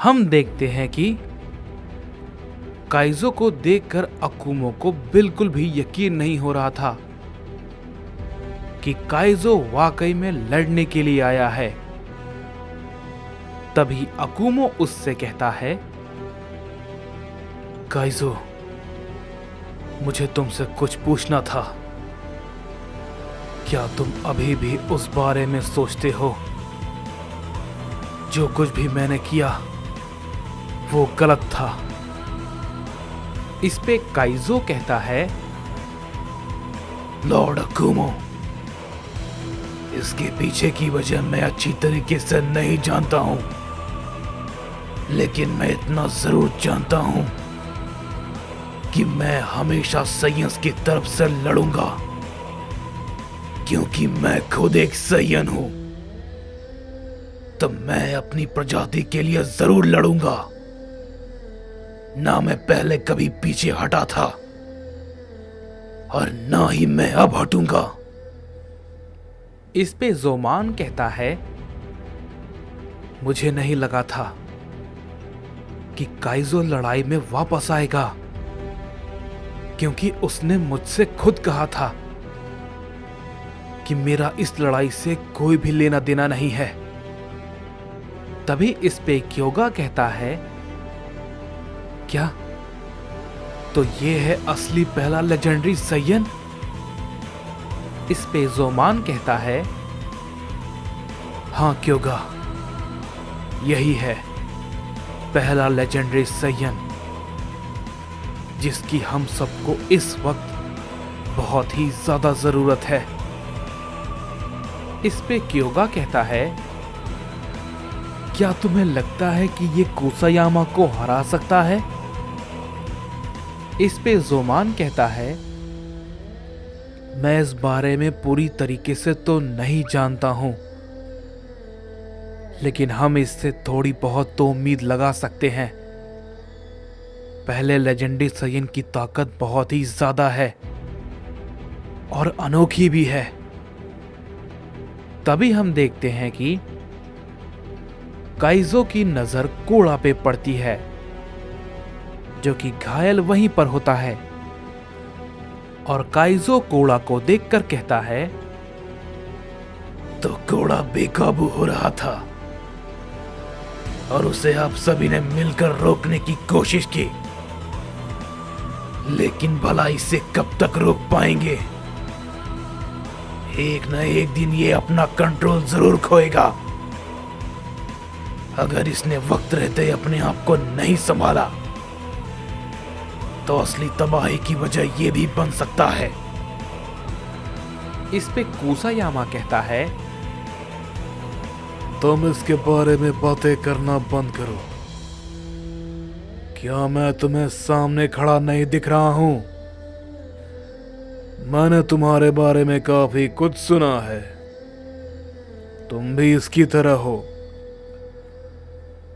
हम देखते हैं कि काइजो को देखकर अकुमो को बिल्कुल भी यकीन नहीं हो रहा था कि काइजो वाकई में लड़ने के लिए आया है। तभी अकुमो उससे कहता है, काइजो, मुझे तुमसे कुछ पूछना था। क्या तुम अभी भी उस बारे में सोचते हो जो कुछ भी मैंने किया वो गलत था? इस पे काइजो कहता है, लॉर्ड अकुमो, इसके पीछे की वजह मैं अच्छी तरीके से नहीं जानता हूं, लेकिन मैं इतना जरूर जानता हूं कि मैं हमेशा साइंस की तरफ से लड़ूंगा, क्योंकि मैं खुद एक सैयन हूं। तो मैं अपनी प्रजाति के लिए जरूर लड़ूंगा। ना मैं पहले कभी पीछे हटा था और ना ही मैं अब हटूंगा। इस पे जोमान कहता है, मुझे नहीं लगा था कि काइजो लड़ाई में वापस आएगा, क्योंकि उसने मुझसे खुद कहा था कि मेरा इस लड़ाई से कोई भी लेना देना नहीं है। तभी इस पे क्योगा कहता है, क्या तो ये है असली पहला लेजेंडरी सैयन? इस पे जोमान कहता है, हाँ क्योगा, यही है पहला लेजेंडरी सैयन जिसकी हम सबको इस वक्त बहुत ही ज्यादा जरूरत है। इस पे क्योगा कहता है, क्या तुम्हें लगता है कि ये कुसायामा को हरा सकता है? इस पे जोमान कहता है, मैं इस बारे में पूरी तरीके से तो नहीं जानता हूं, लेकिन हम इससे थोड़ी बहुत तो उम्मीद लगा सकते हैं। पहले लेजेंडरी सैयन की ताकत बहुत ही ज्यादा है और अनोखी भी है। तभी हम देखते हैं कि काइजो की नजर कोड़ा पे पड़ती है, जो कि घायल वहीं पर होता है, और काइजो कोड़ा को देखकर कहता है, तो कोड़ा बेकाबू हो रहा था और उसे आप सभी ने मिलकर रोकने की कोशिश की, लेकिन भला इसे कब तक रोक पाएंगे? एक न एक दिन ये अपना कंट्रोल जरूर खोएगा। अगर इसने वक्त रहते अपने आप को नहीं संभाला तो असली तबाही की वजह ये भी बन सकता है। इस पे कुसायामा कहता है, तुम इसके बारे में बातें करना बंद करो। क्या मैं तुम्हें सामने खड़ा नहीं दिख रहा हूं? मैंने तुम्हारे बारे में काफी कुछ सुना है। तुम भी इसकी तरह हो।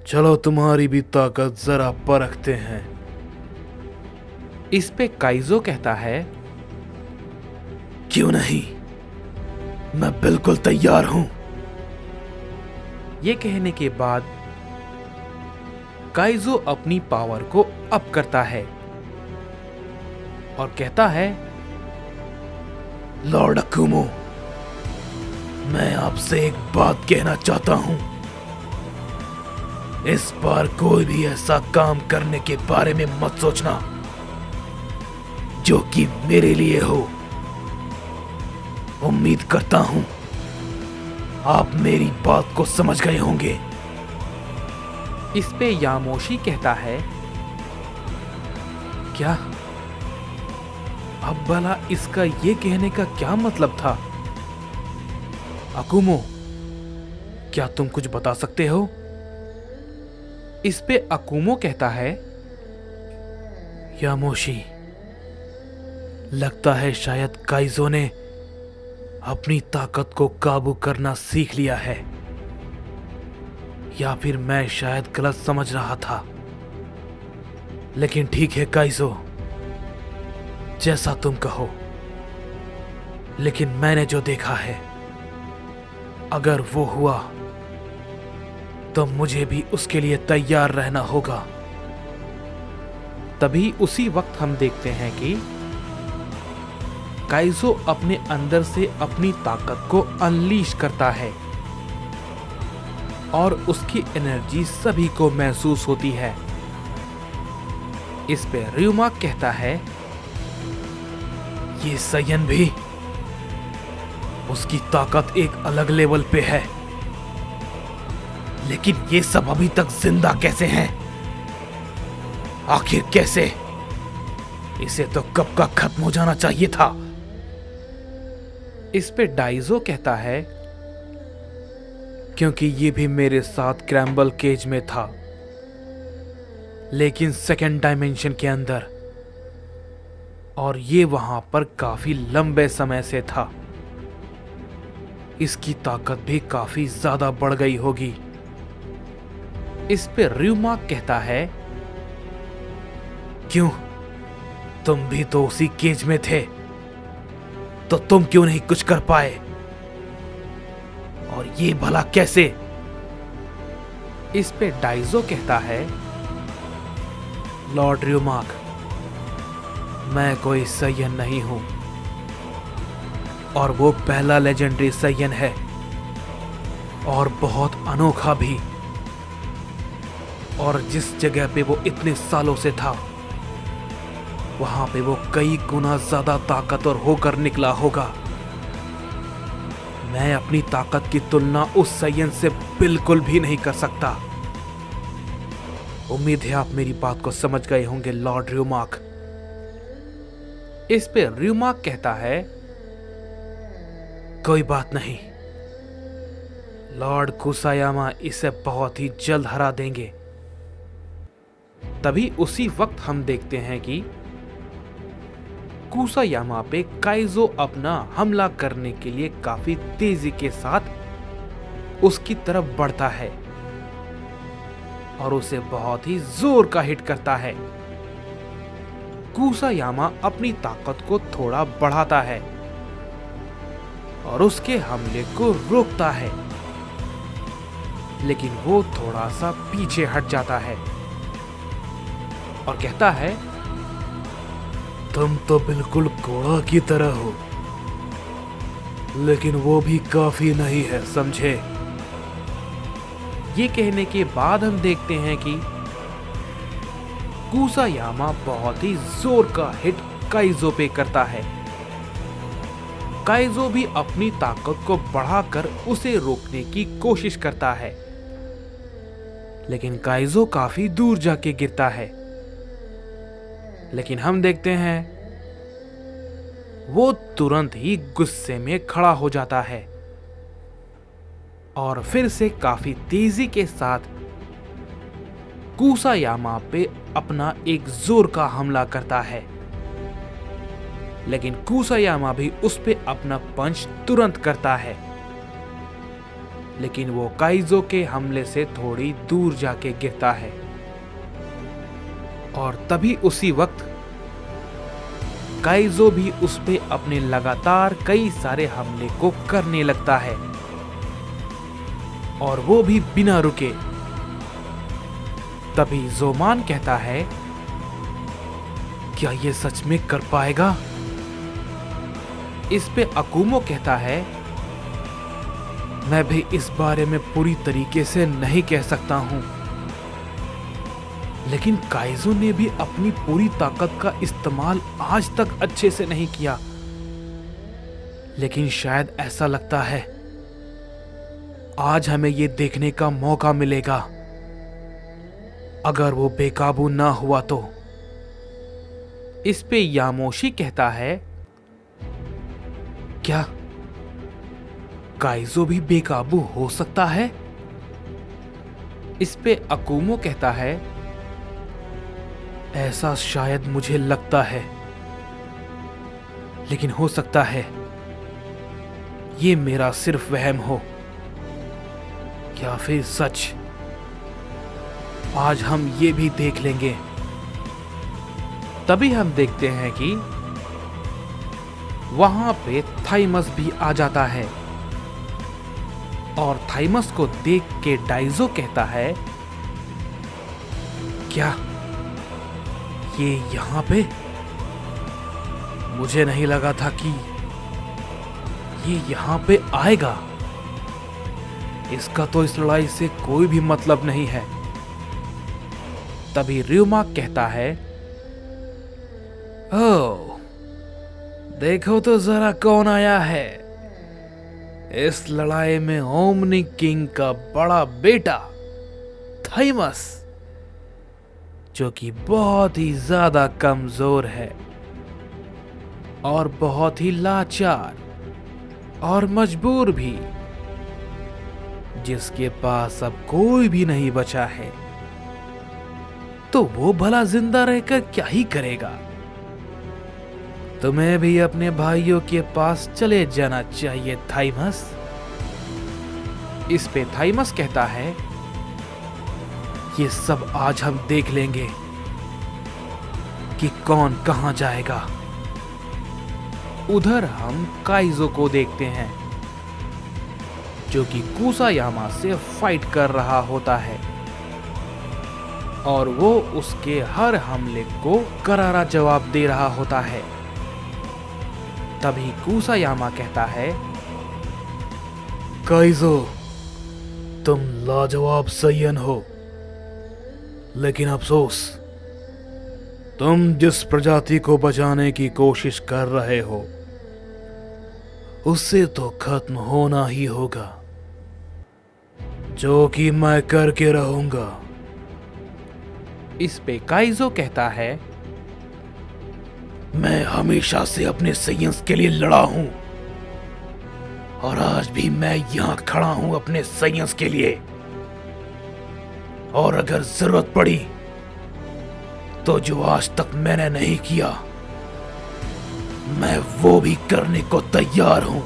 चलो तुम्हारी भी ताकत जरा परखते हैं। इस पे काइजो कहता है, क्यों नहीं, मैं बिल्कुल तैयार हूं। ये कहने के बाद काइजो अपनी पावर को अप करता है और कहता है, लॉर्ड अकुमो, मैं आपसे एक बात कहना चाहता हूं। इस बार कोई भी ऐसा काम करने के बारे में मत सोचना जो कि मेरे लिए हो। उम्मीद करता हूं आप मेरी बात को समझ गए होंगे। इस पे यामोशी कहता है, क्या? अब भला इसका ये कहने का क्या मतलब था? अकुमो, क्या तुम कुछ बता सकते हो? इस पे अकुमो कहता है, यामोशी, लगता है शायद काइजो ने अपनी ताकत को काबू करना सीख लिया है, या फिर मैं शायद गलत समझ रहा था। लेकिन ठीक है काइजो, जैसा तुम कहो। लेकिन मैंने जो देखा है, अगर वो हुआ तो मुझे भी उसके लिए तैयार रहना होगा। तभी उसी वक्त हम देखते हैं कि काइजो अपने अंदर से अपनी ताकत को अनलीश करता है और उसकी एनर्जी सभी को महसूस होती है। इस पे ryuma कहता है, ये सयन भी, उसकी ताकत एक अलग लेवल पे है, लेकिन ये सब अभी तक जिंदा कैसे हैं? आखिर कैसे? इसे तो कब का खत्म हो जाना चाहिए था। इस पे डाइजो कहता है, क्योंकि ये भी मेरे साथ क्रैम्बल केज में था, लेकिन सेकंड डायमेंशन के अंदर, और ये वहां पर काफी लंबे समय से था। इसकी ताकत भी काफी ज्यादा बढ़ गई होगी। इस पे ryuma कहता है, क्यों? तुम भी तो उसी केज में थे, तो तुम क्यों नहीं कुछ कर पाए? और ये भला कैसे? इस पे डाइजो कहता है, लॉर्ड र्यूमाक, मैं कोई सयन नहीं हूं, और वो पहला लेजेंडरी सयन है, और बहुत अनोखा भी। और जिस जगह पे वो इतने सालों से था, वहां पे वो कई गुना ज्यादा ताकतवर होकर निकला होगा। मैं अपनी ताकत की तुलना उस सयन से बिल्कुल भी नहीं कर सकता। उम्मीद है आप मेरी बात को समझ गए होंगे लॉर्ड र्यूमाक। इस पे ryuma कहता है, कोई बात नहीं, लॉर्ड कुसायामा इसे बहुत ही जल्द हरा देंगे। तभी उसी वक्त हम देखते हैं कि कुसायामा पे काइजो अपना हमला करने के लिए काफी तेजी के साथ उसकी तरफ बढ़ता है और उसे बहुत ही जोर का हिट करता है। कुसायामा अपनी ताकत को थोड़ा बढ़ाता है और उसके हमले को रोकता है, लेकिन वो थोड़ा सा पीछे हट जाता है और कहता है, तुम तो बिल्कुल घोड़ा की तरह हो, लेकिन वो भी काफी नहीं है, समझे? ये कहने के बाद हम देखते हैं कि कुसायामा बहुत ही जोर का हिट काइजो पे करता है। काइजो भी अपनी ताकत को बढ़ाकर उसे रोकने की कोशिश करता है, लेकिन काइजो काफी दूर जाके गिरता है। लेकिन हम देखते हैं वो तुरंत ही गुस्से में खड़ा हो जाता है और फिर से काफी तेजी के साथ कुसायामा पे अपना एक जोर का हमला करता है, लेकिन कुसायामा भी उस पे अपना पंच तुरंत करता है, लेकिन वो काइजो के हमले से थोड़ी दूर जाके गिरता है। और तभी उसी वक्त काइजो भी उस पे अपने लगातार कई सारे हमले को करने लगता है, और वो भी बिना रुके। तभी जोमान कहता है, क्या ये सच में कर पाएगा? इस पे अकुमो कहता है, मैं भी इस बारे में पूरी तरीके से नहीं कह सकता हूं, लेकिन काइजो ने भी अपनी पूरी ताकत का इस्तेमाल आज तक अच्छे से नहीं किया। लेकिन शायद ऐसा लगता है आज हमें ये देखने का मौका मिलेगा। अगर वो बेकाबू ना हुआ तो। इस पे यामोशी कहता है, क्या काइजो भी बेकाबू हो सकता है? इस पे अकुमो कहता है, ऐसा शायद मुझे लगता है, लेकिन हो सकता है ये मेरा सिर्फ वहम हो या फिर सच। आज हम ये भी देख लेंगे। तभी हम देखते हैं कि वहां पे थाइमस भी आ जाता है और थाइमस को देख के डाइजो कहता है, क्या ये यहां पे? मुझे नहीं लगा था कि ये यहां पे आएगा। इसका तो इस लड़ाई से कोई भी मतलब नहीं है। तभी र्यूमा कहता है, ओह, देखो तो जरा कौन आया है। इस लड़ाई में ओमनी किंग का बड़ा बेटा थाइमस, जो कि बहुत ही ज्यादा कमजोर है और बहुत ही लाचार और मजबूर भी, जिसके पास अब कोई भी नहीं बचा है। तो वो भला जिंदा रहकर क्या ही करेगा? तुम्हें भी अपने भाइयों के पास चले जाना चाहिए थाइमस। इस पे थाइमस कहता है, ये सब आज हम देख लेंगे कि कौन कहां जाएगा। उधर हम काइजो को देखते हैं, जो कि कुसायामा से फाइट कर रहा होता है और वो उसके हर हमले को करारा जवाब दे रहा होता है। तभी कुसायामा कहता है, काइजो, तुम लाजवाब सैयन हो, लेकिन अफसोस, तुम जिस प्रजाति को बचाने की कोशिश कर रहे हो उससे तो खत्म होना ही होगा, जो कि मैं करके रहूंगा। इस पे काइजो कहता है, मैं हमेशा से अपने सैयंस के लिए लड़ा हूं और आज भी मैं यहां खड़ा हूं अपने सैयंस के लिए, और अगर जरूरत पड़ी तो जो आज तक मैंने नहीं किया, मैं वो भी करने को तैयार हूं।